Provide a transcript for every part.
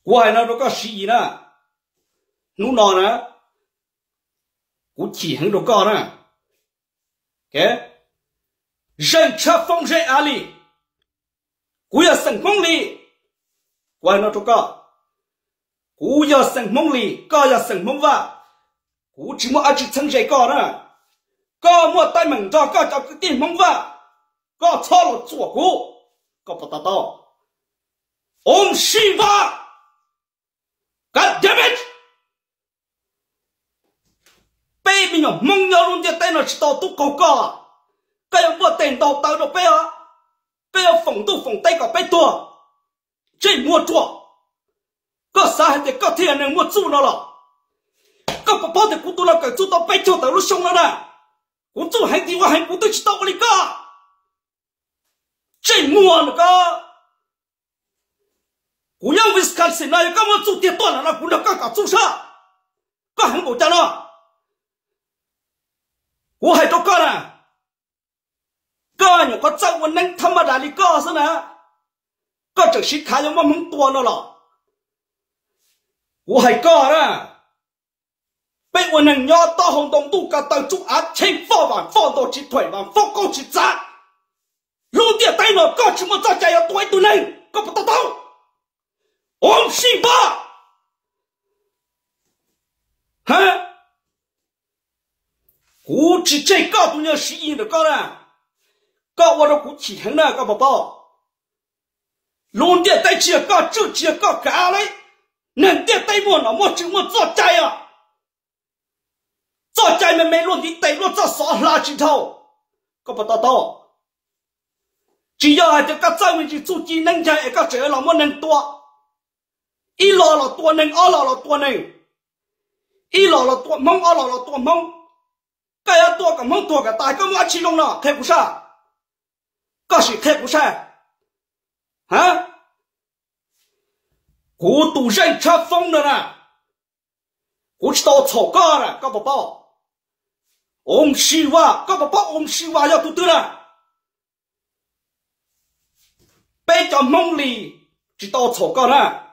我还那这个十一呢，弄哪呢？我体很这个呢，给人吃风水阿里，我要生梦里，我还那这个，我要生梦里，个要生梦哇，我只么阿只成谁个呢？个莫带门着，个叫个电梦哇，个操了做过，个不得到。Om Shiva! God damn it! 北边有蒙要人家带那吃到都高高啊，个要我带到到着背啊，个要缝都缝带个背多，这莫做，个啥还得个天人莫做了，个不包的古多了个做到背头的路上了呢，我做还得我还不对吃到我里个，这莫那个。我要威斯康星那要干嘛做跌断了那我那刚刚做啥？干很不讲了，我还做干呢，干有个账我能他妈哪里干是呢？干这些看要我们多了，我还干呢，被我能要到红东都干到做啊，请放完放到去腿完放高去砸，路点带我干什么在家要多一多人，干不得到。Om Shiva！ 哈，我只这个都要适应的个了，个我这股体衡了个宝宝，龙的带起个这几个干来，能的带我那么怎么做债呀？做债们没龙的带落这啥垃圾头，个不得到，只要还这个在位置做技能在一个这那么能多。一老了多能，二老了多能，一老了多蒙，二老了多蒙，该要多个蒙多个，大个马其中了，开不上，个是开不上，啊？我都人吃疯了呢，我知道草干了，搞不报，我们希望搞不报，我们希望要都对了，别叫梦里知道草干了。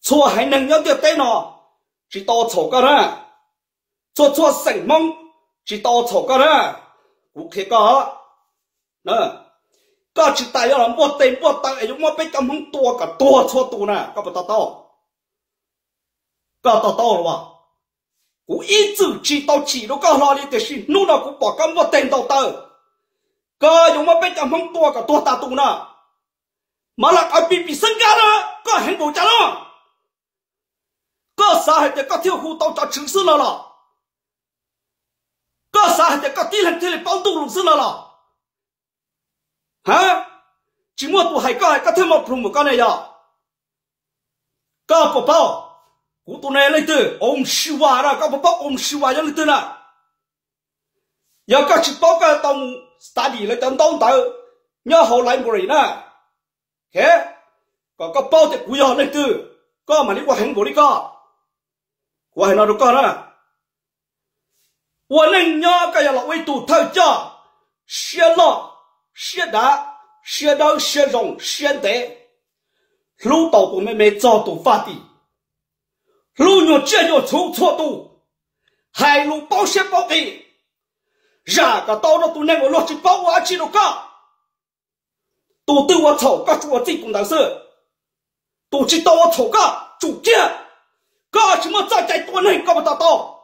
错还能要点对呢，知道错个呢，错什么知道错个呢，我看个，个知道要了莫对莫当，哎呦莫被咁很多个多错多呢，个不得到，个得到了吧？我一直知道记录个哪里的是，弄到我把个莫对到的，个有莫被咁很多个多大多呢？马拉个比身家了，个很不家了。个啥还得个跳湖到这城市了，个啥还得个地人这里帮助路子了，啊？怎么都还个跳么不么干的呀？个不包，我都来了的，我们希望了，个不包我们希望要来的了，要个去包个当打理了当到，你要好来过人呢，个包的不要来的，个嘛你我很过的个。我还拿着干了，我能要个要老为都头家，学了学大学到学容学得，路道都没找到发的，路要这要出错度，海路保险保费，哪个到了都能够落去保我去了个，都对我吵个做我这公当事，都知道我吵个主见。个什么在在多呢？搞不得到，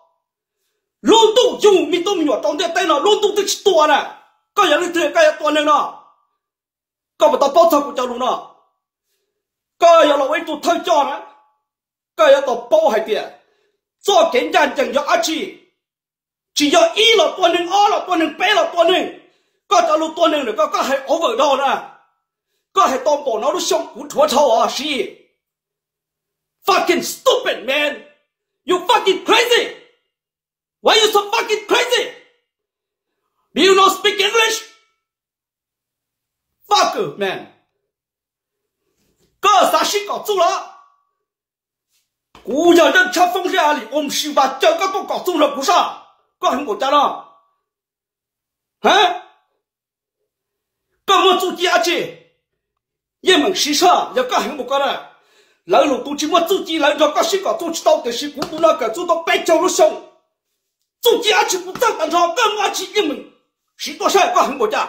路都就没都没有，当天带了路都得去多呢，个人的个要多呢了，搞不到包车不叫路了，个要老为做偷家呢，个要到包海边，做简单正要阿去，只要一了多能，二了多能，八了多能，个叫路多能了，个还 over 到呢，个还当保那路上古脱操啊是。Fucking stupid, man! You fucking crazy! Why you so fucking crazy? Do you not speak English? Fuck, man! 个啥事搞错了？我要人吃风水阿里，我们是把这个都搞错了，不是？个很国家了，啊？个么做家去？也门市场要个很不干了。老路都只我自己来着，个是个做知道的是，古都那个做到白交了上，自己而且不正当上，跟我去英文，是多少个很国家，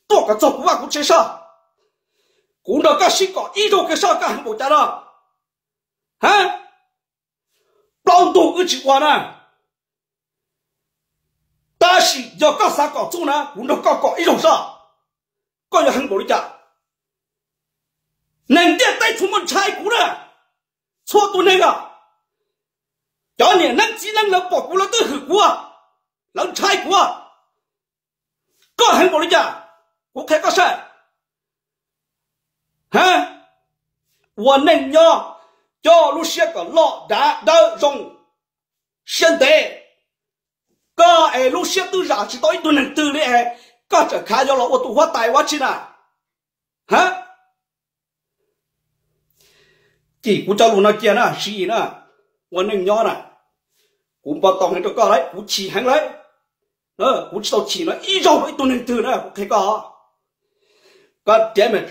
多个做古啊古介绍，古那个是个一周个少个很国家了，啊，老多个计划呢，但是要干啥搞做呢？古那个一周少，个要很国家。能点带出门拆股了，错多那个，叫你能技能能保护了都很股啊，能拆股啊，个很多人家，我开个事，我能要路些个老大的用，现在个路些都让知道一顿能得嘞，个这看着了我都话带我去了，thì cú cho luôn nó kia nè, xí nè, quan nên nhỏ nè, cú bắt tòng hết cho cả đấy, cú chỉ hàng đấy, cú chỉ tao chỉ nó ít rồi đấy tôi nên từ nè, cú thấy có, God damn it,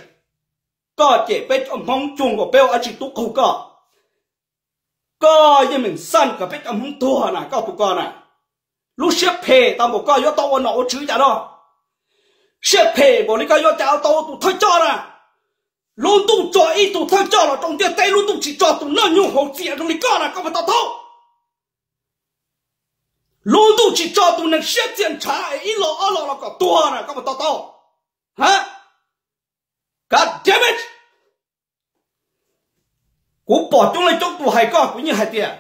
có chế biết ông hông chung của béo anh chỉ tụ khâu có như mình săn cả biết ông hông thua nè, có nè, lúc xếp phê tao một có yếu tao nó chữ chả đó, xếp phê bộ lý cái yếu cháo tao tụ thôi cho nè. Luôn tụ cho ý tụ thân cho là trong tiền tay luôn tụ chỉ cho tụ nó nhung hậu diện trong lý có là có phải tao thâu luôn tụ chỉ cho tụ nên xét tiền trả ý lo là có tua là có phải tao thâu God damn it cú bỏ chung lên trong tụ hay có cũng như hai tiền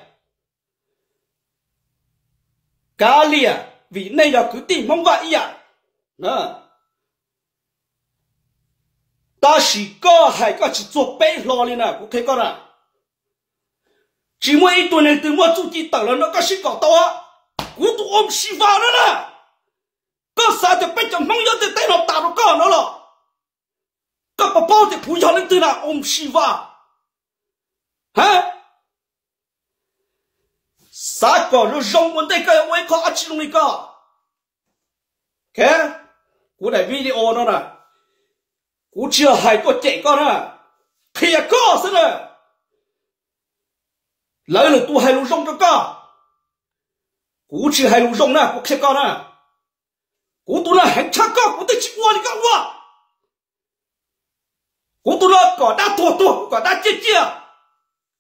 cá lìa vì này là cứ tìm mong vậy à ta chỉ có hay có chỉ做背lo lên nè, cũng thấy có nè. Chỉ mỗi ít tuổi này từ mỗi chú chỉ tao là nó có sĩ có tao á, cũng tụ ôm xì vào nữa nè. Có sao thì bây giờ mong nhớ thì tay nó tạo nó có nó là. Có bà bao thì cũng cho lên từ nào ôm xì vào. Sao có nó rong vấn đề cái quay khó chỉ luôn đi có. Cái, cũng là video nó nè. Cú chưa hay có chạy con à, thì có sao nè, lấy là tu hay lú rong cho con, cú chưa hay lú rong nè, cú kia con nè, cú tu là hành chắc con, cú tự chịu qua đi con qua, cú tu là có đa tua, có đa chia,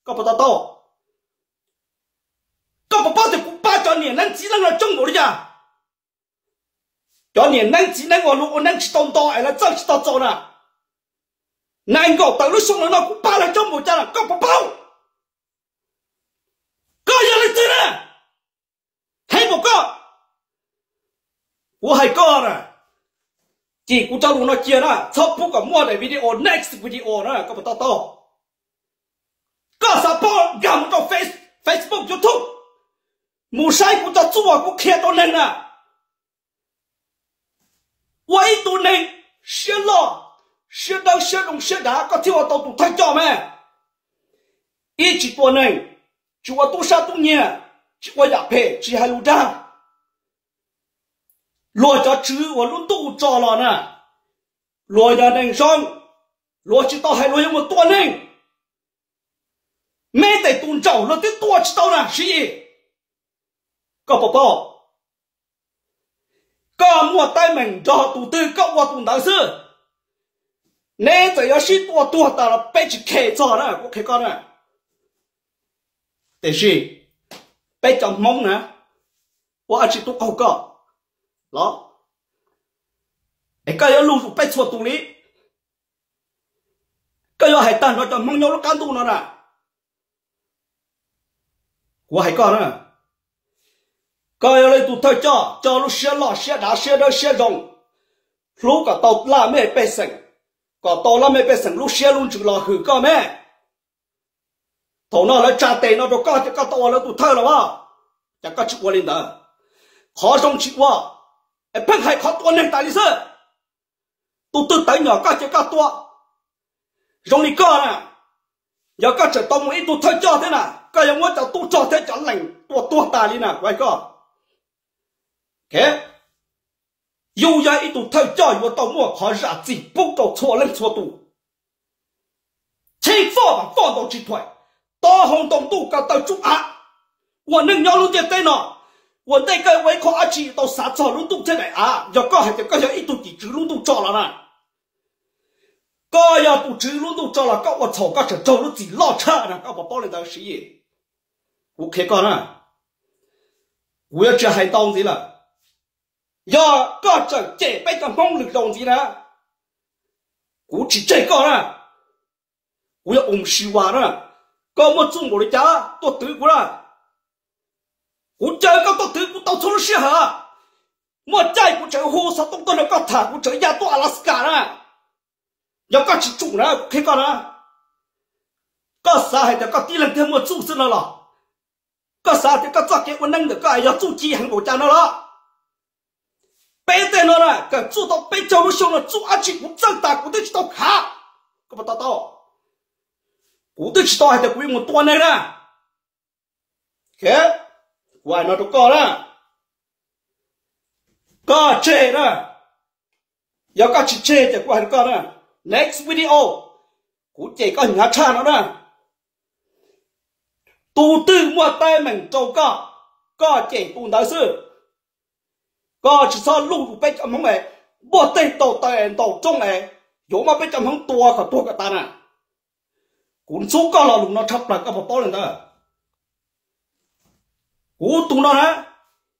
có bao tao, có bao thì cú ba cho niệm năng chỉ năng là trong bộ đi à, cho niệm năng chỉ năng vào lũ năng chỉ tồn tại là chân chỉ tao cho nè. Nàng gọi tao lúc xong nó cũng ba là trong một cha là có bao có gì lên từ nè hay một của hai con nè chỉ của cháu luôn nó chia nè chọc bút cả mua để video next video nè có một tao có sao bao gầm trong Facebook YouTube mù sai của cháu chua của kia tao nên nè vậy tụi này xuyên lo xuyên đâu xuyên đồng xuyên đá có thiếu tàu tụ thay cho mẹ ý chỉ tuần này chúa tu sa tu nhẹ chỉ qua giả phê chỉ hai lũ đa lùi cho chữ và luôn tu cho lò nè lùi ra đèn xong lùi chỉ tao hai lùi một tuần này mẹ để tuần trầu nó tiếp tua chỉ tao nè gì có bỏ có mua tay mình cho tụ tư có qua tuần đạo sư nè giờ要是多到了被去开早了，我开高了。但是被讲懵呢，我而且都高高，喏，个要路数被错肚里，个要还单着叫懵要了干肚了呢，我还高呢，个要来肚头叫路写老写大写到写中，路个到拉没被生。có to lắm mấy bé sừng lúc xe luôn chữ lo hử cơ mẹ thổ nó lại trả tiền nó rồi có thì có to là tụt thơ là bao chắc có chịu qua lên đó khó trong chịu qua em bắt hay khó tuần nên tại lý sao tụt từ tới nhỏ có chỉ có to trong lý cơ nè giờ có chỉ tông ít tụt thơ cho thế nào có yang muốn cho tụt cho thế cho lành tụt ta đi nào quay cơ thế yêu gia ít tụ thay cho tôi tao mua khó ra gì bốc đầu错lên错tụ chính phủ 把放到这块，大红东都搞到主啊！我能要路点在哪？我那个胃口阿七到啥早路都在来啊？要搞还得搞要一度地直路都找了呢。搞要不直路都找了，搞我操，搞这走路自己老差呢，搞我包里头事业。我开搞呢，我要这还当子了，要搞这这辈子忙碌当子呢，我只这搞呢，我要10万呢，搞我中国的家都德国了。我这个到德国到处是哈，我再不这火烧东到那个塔，我这亚多阿拉斯加了，要搞起住了，开搞了，搞啥还得搞第2天我住死了了，搞啥的搞早给我弄的搞要住几很多家了，白在那了，搞住到北郊路上了，住阿去我长大我都知道卡，搞不到，我都知道还得归我多来了，开。我还那都搞了，搞这了，要搞起这的，我还搞了。Next video， 我这个人家唱了呢，都对我带门做搞这不能是，搞至少路被这么哎，我对到带到中哎，有么被这么多个单呢？我做搞了路那差不多搞不包人的。我懂了呢，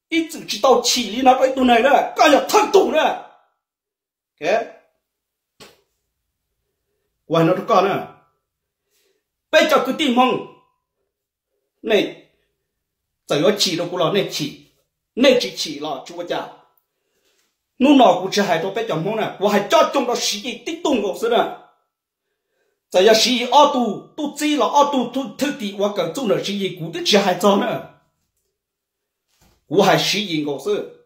一直知道起里那个懂来了，刚要太懂了，哎，我那都干呢，别叫个地方，那只要起了过了，那起了，就我家，侬老姑吃还多别叫忙呢，我还加种到11地动我是的，只要11、2度都追了2度都偷地，我搞种了11股的吃还早呢。我还11我是，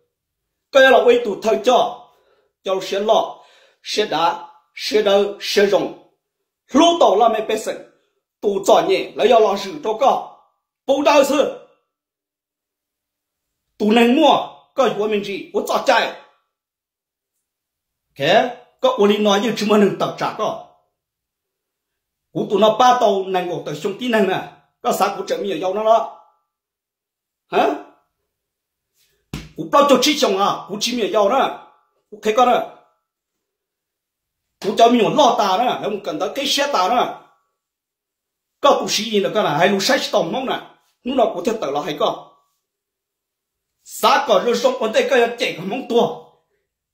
该了围堵头家，要学老、学大、学头、学容，路到那没百姓，都早年来要老师多高，不到是，都能摸，个我们这我咋在？看，个我里哪有这么能打仗个？我都那8刀能我的兄弟能呢，个啥股证明要那了，啊？我不叫吃香啊，我吃面要呢，我开个呢，我叫面老大呢，我跟他给写大呢，搞不适应了个呢，还有30道忙呢，我那不听得了还个，啥个日上我得个要这个忙多，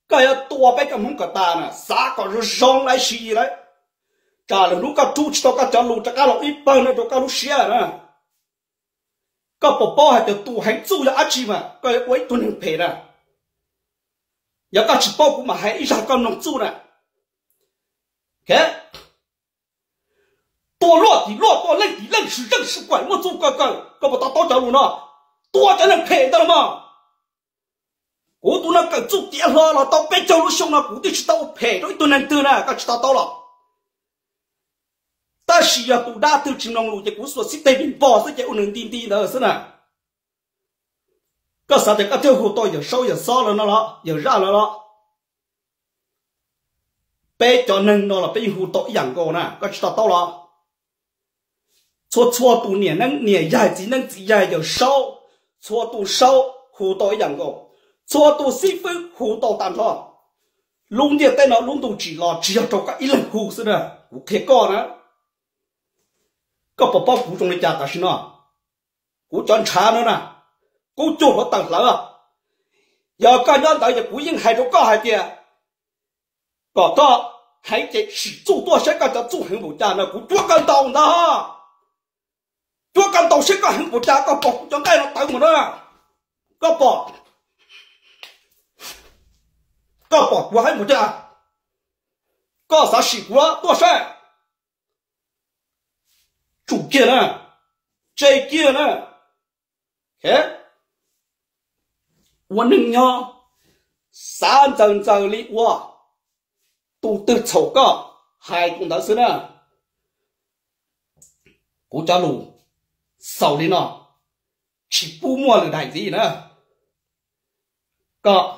个要多别个忙个大呢，啥个日上来适应来，咋了？如果主持到个这路这个路一般的都个路写呢。个宝宝还得多还做了阿七嘛，个我都能赔的。要个吃包谷嘛，还一下个能做呢。看，多落地落多冷地冷是人是怪我做个不到到这路呢，多才能赔的了嘛。我都能个做电了，到北郊路上了，我得去到我赔了一顿能得呢，个知道到了。但是要多大都只能路的，我说是对面包是叫我能滴滴的是呢。个啥的个条河道有烧有烧了了，有热了。被叫能了，被河道一样高呢，个知道到了。错多年能年也只能只也有烧，错多烧河道一样高，错多水分河道淡了。弄的在那弄都知了，只要找个一轮河是的，我开高呢。个宝宝古中的家的是呢，我转茶了呢，我做了等了，要干样的也不应还都搞还的，搞到还得是做多些个的做很不家呢，我做干到的哈，做干到些个很不家个宝就爱了等我呢，个宝我还不家，搞啥事故了多少？主见呢，这件呢，哎，我能呀，3张里我都得抽个，还讲的是呢，国家路少的呢，去不摸了台子呢，个